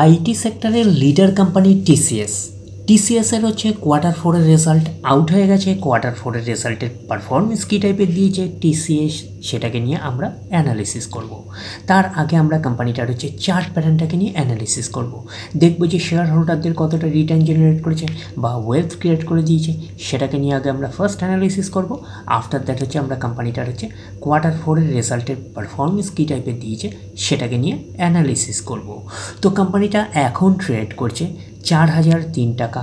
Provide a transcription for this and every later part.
IT সেক্টরের leader company TCS এর হচ্ছে কোয়ার্টার ফোরের রেজাল্ট আউট হয়ে গেছে। কোয়ার্টার ফোরের রেজাল্টের পারফরমেন্স কী টাইপের দিয়েছে টিসিএস, সেটাকে নিয়ে আমরা অ্যানালিসিস করব। তার আগে আমরা কোম্পানিটার হচ্ছে চার্ট প্যাটার্নটাকে নিয়ে অ্যানালিসিস করব। দেখব যে শেয়ার হোল্ডারদের কতটা রিটার্ন জেনারেট করেছে বা ওয়েলথ ক্রিয়েট করে দিয়েছে, সেটাকে নিয়ে আগে আমরা ফার্স্ট অ্যানালিসিস করব। আফটার দ্যাট হচ্ছে আমরা কোম্পানিটার হচ্ছে কোয়ার্টার ফোরের রেজাল্টের পারফরমেন্স কী টাইপের দিয়েছে সেটাকে নিয়ে অ্যানালিসিস করব। তো কোম্পানিটা এখন ট্রেড করছে 4003 টাকা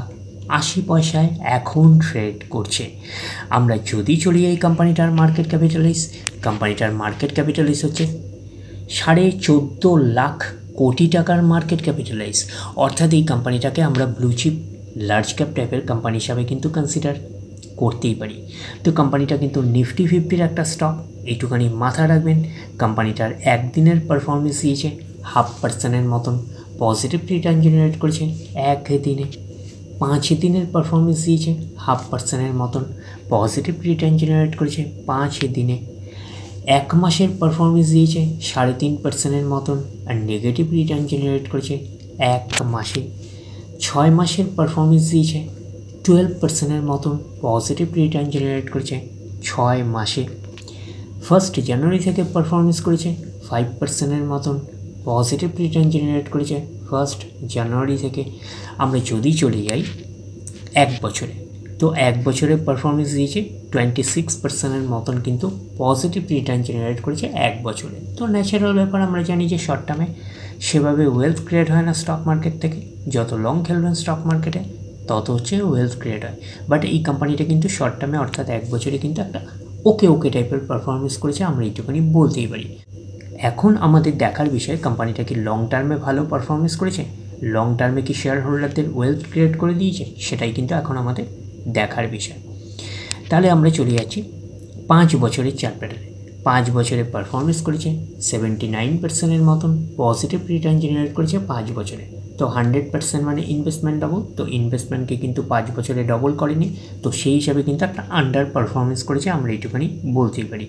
80 পয়সায় এখন ট্রেড করছে। আমরা যদি চলি এই কোম্পানিটার মার্কেট ক্যাপিটালাইজ হচ্ছে 14.5 লাখ কোটি টাকার মার্কেট ক্যাপিটালাইজ। অর্থাৎ এই কোম্পানিটাকে আমরা ব্লু চিপ লার্জ ক্যাপ টাইপের কোম্পানি হিসাবে কিন্তু কনসিডার করতেই পারি। তো কোম্পানিটা কিন্তু নিফটি 50-র একটা স্টক, এইটুখানি মাথা রাখবেন। কোম্পানিটার একদিনের পারফরমেন্স দিয়েছে 0.5% মতন পজিটিভ রিটার্ন জেনারেট করেছে একদিনে। 5 দিনের পারফরমেন্স দিয়েছে 0.5% মতন পজিটিভ রিটার্ন জেনারেট করেছে 5 দিনে। 1 মাসের পারফরমেন্স দিয়েছে 3.5% মতন আর নেগেটিভ রিটার্ন জেনারেট করেছে 1 মাসে। 6 মাসের পারফরমেন্স দিয়েছে 12% মতন পজিটিভ রিটার্ন জেনারেট করেছে 6 মাসে। 1 জানুয়ারি থেকে পারফরমেন্স করেছে 5% মতন পজিটিভ রিটার্ন জেনারেট করেছে 1 জানুয়ারি থেকে। আমরা যদি চলে যাই 1 বছরে, তো 1 বছরে পারফরমেন্স দিয়েছে 26% মতন কিন্তু পজিটিভ রিটার্ন জেনারেট করেছে 1 বছরে। তো ন্যাচারাল ব্যাপার, আমরা জানি যে শর্ট টার্মে সেভাবে ওয়েলথ ক্রিয়েট হয় না স্টক মার্কেট থেকে। যত লং খেলবেন স্টক মার্কেটে তত হচ্ছে ওয়েলথ ক্রিয়েট হয়। বাট এই কোম্পানিটা কিন্তু শর্ট টার্মে অর্থাৎ 1 বছরে কিন্তু একটা ওকে টাইপের পারফরমেন্স করেছে, আমরা এইটুখানি বলতেই পারি। এখন আমাদের দেখার বিষয় কোম্পানিটা কি লং টার্মে ভালো পারফরমেন্স করেছে, লং টার্মে কি শেয়ার হোল্ডারদের ওয়েলথ ক্রিয়েট করে দিয়েছে, সেটাই কিন্তু এখন আমাদের দেখার বিষয়। তাহলে আমরা চলে যাচ্ছি 5 বছরের চার্ট প্যাটার্নে। 5 বছরে পারফরমেন্স করেছে 79%-এর মতন পজিটিভ রিটার্ন জেনারেট করেছে 5 বছরে। তো 100% মানে ইনভেস্টমেন্ট ডবল, তো ইনভেস্টমেন্টকে কিন্তু 5 বছরে ডবল করেনি, তো সেই হিসাবে কিন্তু একটা আন্ডার পারফরমেন্স করেছে, আমরা এইটুখানি বলতেই পারি।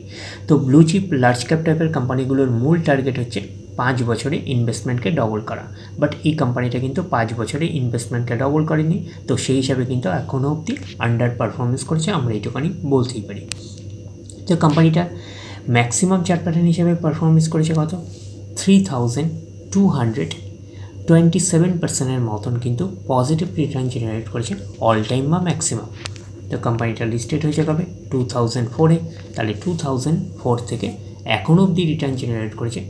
তো ব্লু চিপ লার্জ ক্যাপ টাইপের কোম্পানিগুলোর মূল টার্গেট হচ্ছে 5 বছরে ইনভেস্টমেন্টকে ডবল করা। বাট এই কোম্পানিটা কিন্তু 5 বছরে ইনভেস্টমেন্টকে ডবল করেনি, তো সেই হিসাবে কিন্তু এখনও অবধি আন্ডার পারফরমেন্স করেছে, আমরা এইটুখানি বলতেই পারি। তো কোম্পানিটার ম্যাক্সিমাম চার্ট প্যাটার্ন হিসেবে পারফরমেন্স করেছে কত, 3227%-এর মতন কিন্তু পজিটিভ রিটার্ন জেনারেট করেছে অল টাইম বা ম্যাক্সিমাম। তো কোম্পানিটা লিস্টেড হয়েছে কবে, 2004-এ। তাহলে 2004 থেকে এখন অবধি রিটার্ন জেনারেট করেছে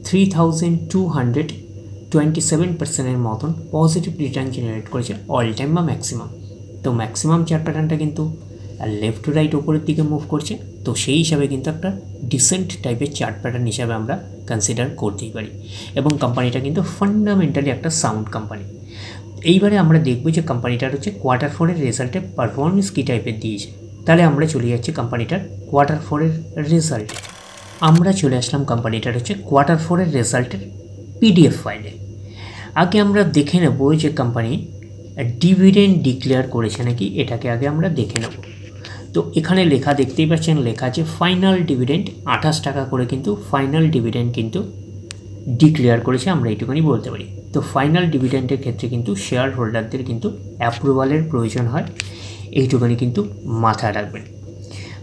3227%-এর মতন পজিটিভ রিটার্ন জেনারেট করেছে অল টাইম বা ম্যাক্সিমাম। তো ম্যাক্সিমাম চার্ট প্যাটার্নটা কিন্তু লেফট টু রাইট ওপরের দিকে মুভ করছে, তো সেই হিসাবে কিন্তু একটা ডিসেন্ট টাইপের চার্ট প্যাটার্ন হিসাবে আমরা কনসিডার করতেই পারি। এবং কোম্পানিটা কিন্তু ফান্ডামেন্টালি একটা সাউন্ড কোম্পানি। এইবারে আমরা দেখব যে কোম্পানিটার হচ্ছে কোয়ার্টার ফোরের রেজাল্টে পারফরমেন্স কী টাইপের দিয়েছে। তাহলে আমরা চলে যাচ্ছি কোম্পানিটার কোয়ার্টার ফোরের রেজাল্টে। আমরা চলে আসলাম কোম্পানিটার হচ্ছে কোয়ার্টার ফোরের রেজাল্টের পিডিএফ ফাইলে। আগে আমরা দেখে নেব যে কোম্পানি ডিভিডেন্ড ডিক্লেয়ার করেছে নাকি, এটাকে আগে আমরা দেখে নেব। তো এখানে লেখা দেখতেই পাচ্ছেন, লেখা আছে ফাইনাল ডিভিডেন্ড 28 টাকা করে কিন্তু ফাইনাল ডিভিডেন্ড কিন্তু ডিক্লেয়ার করেছে, আমরা এইটুকুনি বলতে পারি। তো ফাইনাল ডিভিডেন্ডের ক্ষেত্রে কিন্তু শেয়ার হোল্ডারদের কিন্তু অ্যাপ্রুভালের প্রয়োজন হয়, এইটুকুনি কিন্তু মাথায় রাখবেন।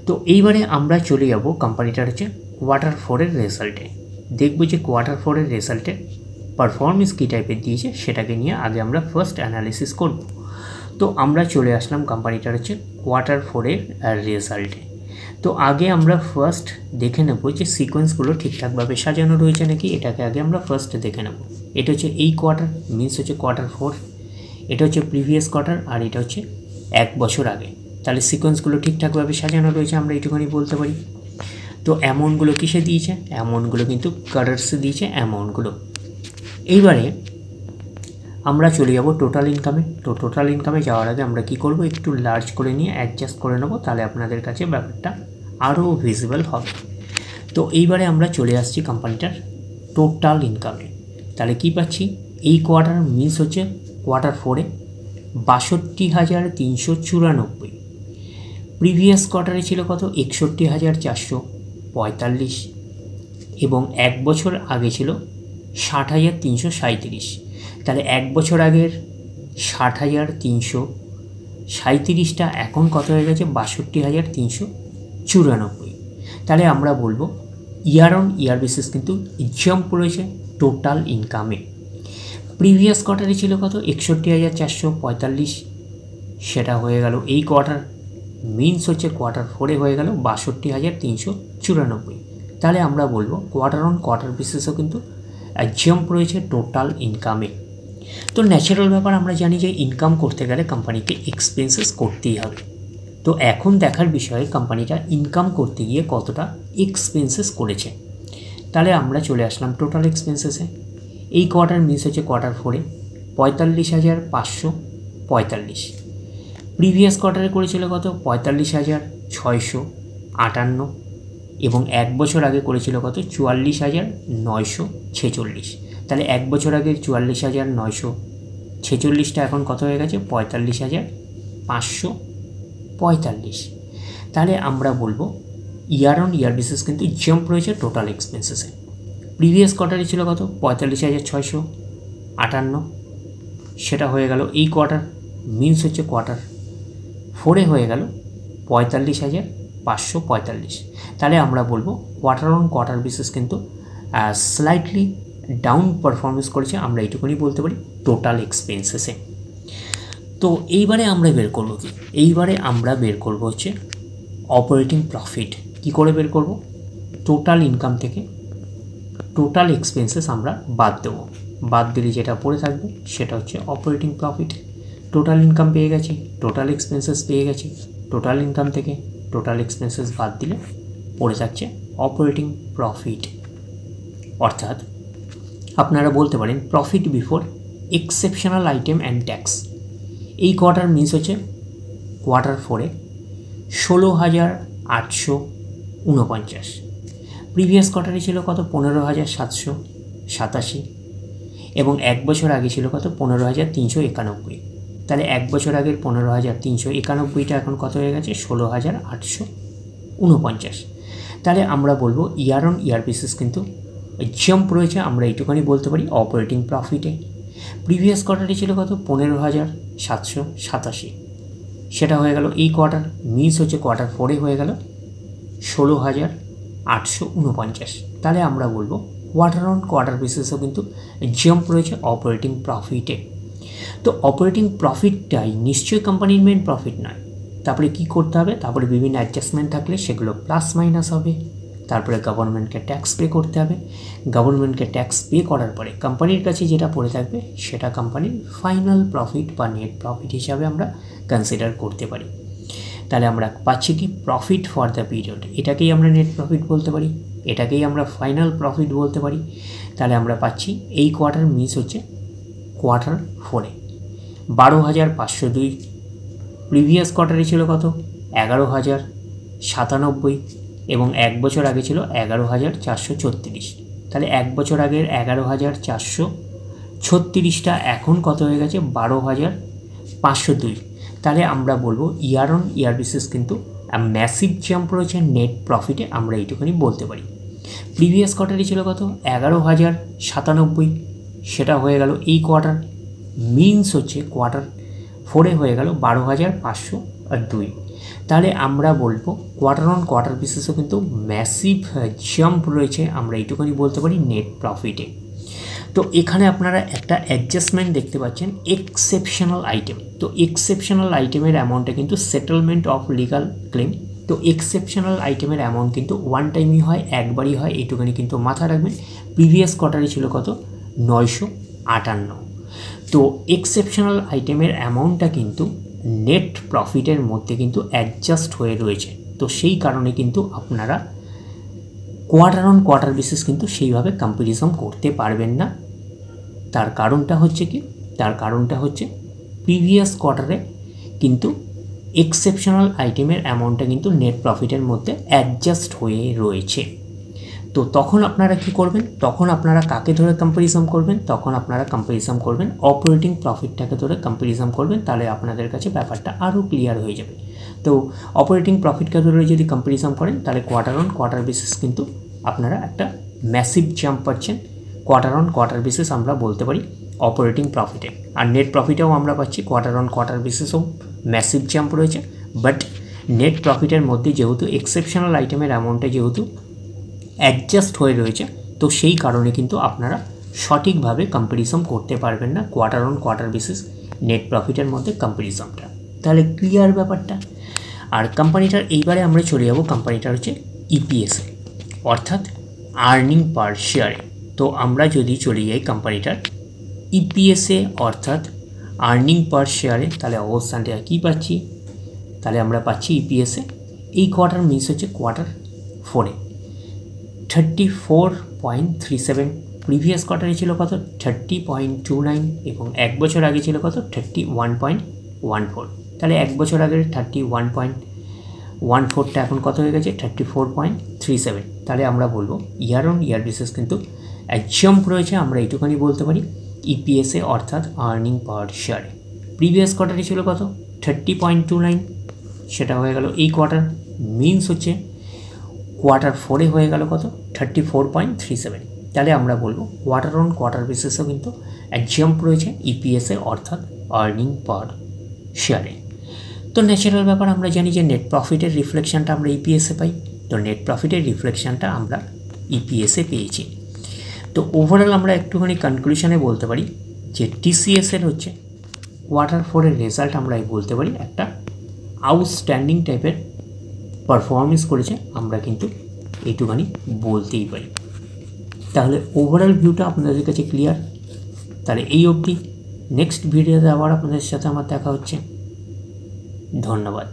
তো এইবারে আমরা চলে যাব কোম্পানিটার হচ্ছে কোয়ার্টার ফোরের রেজাল্টে। দেখব যে কোয়ার্টার ফোরের রেজাল্টে পারফরমেন্স কী টাইপের দিয়েছে, সেটাকে নিয়ে আগে আমরা ফার্স্ট অ্যানালিসিস করব। তো আমরা চলে আসলাম কোম্পানিটার হচ্ছে কোয়ার্টার ফোরের রেজাল্টে। তো আগে আমরা ফার্স্ট দেখে নেব যে সিকোয়েন্সগুলো ঠিকঠাকভাবে সাজানো রয়েছে নাকি, এটাকে আগে আমরা ফার্স্ট দেখে নেব। এটা হচ্ছে এই কোয়ার্টার, মিনস হচ্ছে কোয়ার্টার ফোর, এটা হচ্ছে প্রিভিয়াস কোয়ার্টার, আর এটা হচ্ছে 1 বছর আগে। তাহলে সিকোয়েন্সগুলো ঠিকঠাকভাবে সাজানো রয়েছে, আমরা এইটুকুনি বলতে পারি। তো অ্যামাউন্টগুলো কিসে দিয়েছে, অ্যামাউন্টগুলো কিন্তু কালার্সে দিয়েছে অ্যামাউন্টগুলো। এইবারে আমরা চলে যাব টোটাল ইনকামে। তো টোটাল ইনকামে যাওয়ার আগে আমরা কি করব, একটু লার্জ করে নিয়ে অ্যাডজাস্ট করে নেব, তাহলে আপনাদের কাছে ব্যাপারটা আরও ভিজিবল হবে। তো এইবারে আমরা চলে আসছি কোম্পানিটার টোটাল ইনকামে। তাহলে কি পাচ্ছি, এই কোয়ার্টার মিস হচ্ছে কোয়ার্টার ফোরে 62,394, প্রিভিয়াস কোয়ার্টারে ছিল কত, 61,445, এবং 1 বছর আগে ছিল 60,337। তাহলে এক বছর আগের 60,337টা এখন কত হয়ে গেছে 62,394। তাহলে আমরা বলবো ইয়ার অন ইয়ার বেসিস কিন্তু জাম্প রয়েছে টোটাল ইনকামে। প্রিভিয়াস কোয়ার্টারে ছিল কত 61,445, সেটা হয়ে গেল এই কোয়ার্টার, মিনস হচ্ছে কোয়ার্টার 4-এ হয়ে গেল 62,394। তাহলে আমরা বলবো কোয়ার্টার অন কোয়ার্টার বেসিসও কিন্তু জাম্প রয়েছে টোটাল ইনকামে। তো ন্যাচারাল ব্যাপার, আমরা জানি যে ইনকাম করতে গেলে কোম্পানিকে এক্সপেন্সেস করতেই হবে। তো এখন দেখার বিষয়ে কোম্পানিটা ইনকাম করতে গিয়ে কতটা এক্সপেন্সেস করেছে। তাহলে আমরা চলে আসলাম টোটাল এক্সপেন্সেসে। এই কোয়ার্টার মিস হচ্ছে কোয়ার্টার 4-এ 45,545। প্রিভিয়াস কোয়ার্টারে করেছিল কত 45,658, এবং এক বছর আগে করেছিল কত 44,946। তাহলে এক বছর আগে 44,946টা এখন কত হয়ে গেছে 45,545। তাহলে আমরা বলবো ইয়ার অন ইয়ার বেসিস কিন্তু জাম্প রয়েছে টোটাল এক্সপেন্সেসে। প্রিভিয়াস কোয়ার্টারে ছিল কত 45,658, সেটা হয়ে গেল এই কোয়ার্টার, মিনস হচ্ছে কোয়ার্টার 4-এ হয়ে গেল 45,545। তাহলে আমরা বলবো কোয়ার্টার অন কোয়ার্টার বেসিস কিন্তু স্লাইটলি ডাউন পারফরমেন্স করেছে, আমরা এইটুকুনি বলতে পারি টোটাল এক্সপেন্সেসে। তো এইবারে আমরা বের করবো কি, এইবারে আমরা বের করবো হচ্ছে অপারেটিং প্রফিট। কি করে বের করব, টোটাল ইনকাম থেকে টোটাল এক্সপেন্সেস আমরা বাদ দেবো, বাদ দিলে যেটা পড়ে থাকবে সেটা হচ্ছে অপারেটিং প্রফিট। টোটাল ইনকাম পেয়ে গেছি, টোটাল এক্সপেন্সেস পেয়ে গেছি, টোটাল ইনকাম থেকে টোটাল এক্সপেন্সেস বাদ দিলে পড়ে থাকছে অপারেটিং প্রফিট। অর্থাৎ আপনারা বলতে পারেন profit before exceptional item and tax. এই কোয়ার্টার মিস হচ্ছে কোয়ার্টার 4-এ 16,849। প্রিভিয়াস কোয়ার্টারে ছিল কত 15,787, এবং এক বছর আগে ছিল কত 15,391। তাহলে এক বছর আগের 15,391টা এখন কত হয়ে গেছে 16,849। তাহলে আমরা বলবো ইয়ার অন ইয়ার বেসিস কিন্তু জাম্প রয়েছে, আমরা এইটুখানি বলতে পারি অপারেটিং প্রফিটে। প্রিভিয়াস কোয়ার্টারে ছিল কত 15,787, সেটা হয়ে গেল এই কোয়ার্টার, মিস হচ্ছে কোয়ার্টার 4-এ হয়ে গেল 16,849। তাহলে আমরা বলবো কোয়ার্টার অন কোয়ার্টার বেসিসও কিন্তু জাম্প রয়েছে অপারেটিং প্রফিটে। তো অপারেটিং প্রফিটটাই নিশ্চয়ই কোম্পানির মেন প্রফিট নয়। তারপরে কি করতে হবে, তারপরে বিভিন্ন অ্যাডজাস্টমেন্ট থাকলে সেগুলো প্লাস মাইনাস হবে, তারপরে গভর্নমেন্টকে ট্যাক্স পে করতে হবে। গভর্নমেন্টকে ট্যাক্স পে করার পরে কোম্পানির কাছে যেটা পড়ে থাকবে সেটা কোম্পানির ফাইনাল প্রফিট বা নেট প্রফিট হিসাবে আমরা কনসিডার করতে পারি। তাহলে আমরা পাচ্ছি কি প্রফিট ফর দ্য পিরিয়ড, এটাকেই আমরা নেট প্রফিট বলতে পারি, এটাকেই আমরা ফাইনাল প্রফিট বলতে পারি। তাহলে আমরা পাচ্ছি এই কোয়ার্টার মিস হচ্ছে কোয়ার্টার 4-এ 12,502। প্রিভিয়াস কোয়ার্টারে ছিল কত 11,097, এবং এক বছর আগে ছিল 11,436। তাহলে এক বছর আগের 11,436টা এখন কত হয়ে গেছে 12,502। তাহলে আমরা বলবো ইয়ার অন ইয়ার বেসিস কিন্তু ম্যাসিভ জাম্প রয়েছে নেট প্রফিটে, আমরা এইটুখানি বলতে পারি। প্রিভিয়াস কোয়ার্টারে ছিল কত 11,097, সেটা হয়ে গেল এই কোয়ার্টার, মিনস হচ্ছে কোয়ার্টার 4-এ হয়ে গেল 12,502। তাহলে আমরা বলবো কোয়ার্টার অন কোয়ার্টার বেসিসও কিন্তু ম্যাসিভ জাম্প রয়েছে, আমরা এইটুখানি বলতে পারি নেট প্রফিটে। তো এখানে আপনারা একটা অ্যাডজাস্টমেন্ট দেখতে পাচ্ছেন এক্সেপশনাল আইটেম। তো এক্সেপশনাল আইটেমের অ্যামাউন্টটা কিন্তু সেটেলমেন্ট অফ লিগাল ক্লেম। তো এক্সেপশনাল আইটেমের অ্যামাউন্ট কিন্তু ওয়ান টাইমই হয়, একবারই হয়, এইটুখানি কিন্তু মাথা রাখবেন। প্রিভিয়াস কোয়ার্টারে ছিল কত 958। তো এক্সেপশনাল আইটেমের অ্যামাউন্টটা কিন্তু নেট প্রফিটের মধ্যে কিন্তু অ্যাডজাস্ট হয়ে রয়েছে। তো সেই কারণে কিন্তু আপনারা কোয়ার্টার অন কোয়ার্টার বেসিস কিন্তু সেইভাবে কম্প্যারিজন করতে পারবেন না। তার কারণটা হচ্ছে কি, তার কারণটা হচ্ছে প্রিভিয়াস কোয়ার্টারে কিন্তু এক্সেপশনাল আইটেমের অ্যামাউন্টটা কিন্তু নেট প্রফিটের মধ্যে অ্যাডজাস্ট হয়ে রয়েছে। তো তখন আপনারা কি করবেন, তখন আপনারা কাকে ধরে কম্প্যারিজন করবেন, তখন আপনারা কম্প্যারিজন করবেন অপারেটিং প্রফিটটাকে ধরে কম্প্যারিজন করবেন, তাহলে আপনাদের কাছে ব্যাপারটা আরও ক্লিয়ার হয়ে যাবে। তো অপারেটিং প্রফিটকে ধরে যদি কম্প্যারিজন করেন তাহলে কোয়ার্টার অন কোয়ার্টার বেসিস কিন্তু আপনারা একটা ম্যাসিভ জাম্প পাচ্ছেন কোয়ার্টার অন কোয়ার্টার বেসিস আমরা বলতে পারি অপারেটিং প্রফিটে। আর নেট প্রফিটেও আমরা পাচ্ছি কোয়ার্টার অন কোয়ার্টার বেসিসও ম্যাসিভ জাম্প রয়েছে, বাট নেট প্রফিটের মধ্যে যেহেতু এক্সেপশনাল আইটেমের অ্যামাউন্টে যেহেতু অ্যাডজাস্ট হয়ে রয়েছে, তো সেই কারণে কিন্তু আপনারা সঠিকভাবে কম্প্যারিজন করতে পারবেন না quarter on quarter basis net প্রফিটের মধ্যে কম্প্যারিজনটা। তাহলে ক্লিয়ার ব্যাপারটা। আর কোম্পানিটার এইবারে আমরা চলে যাব কোম্পানিটার হচ্ছে ইপিএসে, অর্থাৎ আর্নিং পার শেয়ারে। তো আমরা যদি চলে যাই কোম্পানিটার ইপিএসে অর্থাৎ আর্নিং পার শেয়ারে, তাহলে অবস্থানটা কী পাচ্ছি? তাহলে আমরা পাচ্ছি ইপিএসে এই কোয়ার্টার মিস হচ্ছে কোয়ার্টার 4-এ 34.37, প্রিভিয়াস কোয়ার্টারে ছিল কত 30.29, এবং এক বছর আগে ছিল কত 31.14। তাহলে এক বছর আগের 31.14টা এখন কত হয়ে গেছে 34.37। তাহলে আমরা বলবো ইয়ার অন ইয়ার বেসিস কিন্তু এক জাম্প রয়েছে, আমরা এইটুখানি বলতে পারি ইপিএসে অর্থাৎ আর্নিং পার শেয়ারে। প্রিভিয়াস কোয়ার্টারে ছিল কত 30.29, সেটা হয়ে গেল এই কোয়ার্টার, মিনস হচ্ছে কোয়ার্টার 4-এ হয়ে গেল কত 34.37। তাহলে আমরা বলবো কোয়ার্টার অন কোয়ার্টার বেসিসও কিন্তু এক জাম্প রয়েছে ইপিএসে অর্থাৎ আর্নিং পার শেয়ারে। তো ন্যাচারাল ব্যাপার, আমরা জানি যে নেট প্রফিটের রিফ্লেকশানটা আমরা ইপিএসে পাই, তো নেট প্রফিটের রিফ্লেকশানটা আমরা ইপিএসে পেয়েছি। তো ওভারঅল আমরা একটুখানি কনক্লুশনে বলতে পারি যে টিসিএসের হচ্ছে কোয়ার্টার 4-এর রেজাল্ট আমরা বলতে পারি একটা আউটস্ট্যান্ডিং টাইপের পারফরমেন্স করেছে, আমরা কিন্তু এইটুখানি বলতেই পারি। তাহলে ওভারঅল ভিউটা আপনাদের কাছে ক্লিয়ার। তাহলে এই অবধি, নেক্সট ভিডিওতে আবার আপনাদের সাথে আমার দেখা হচ্ছে। ধন্যবাদ।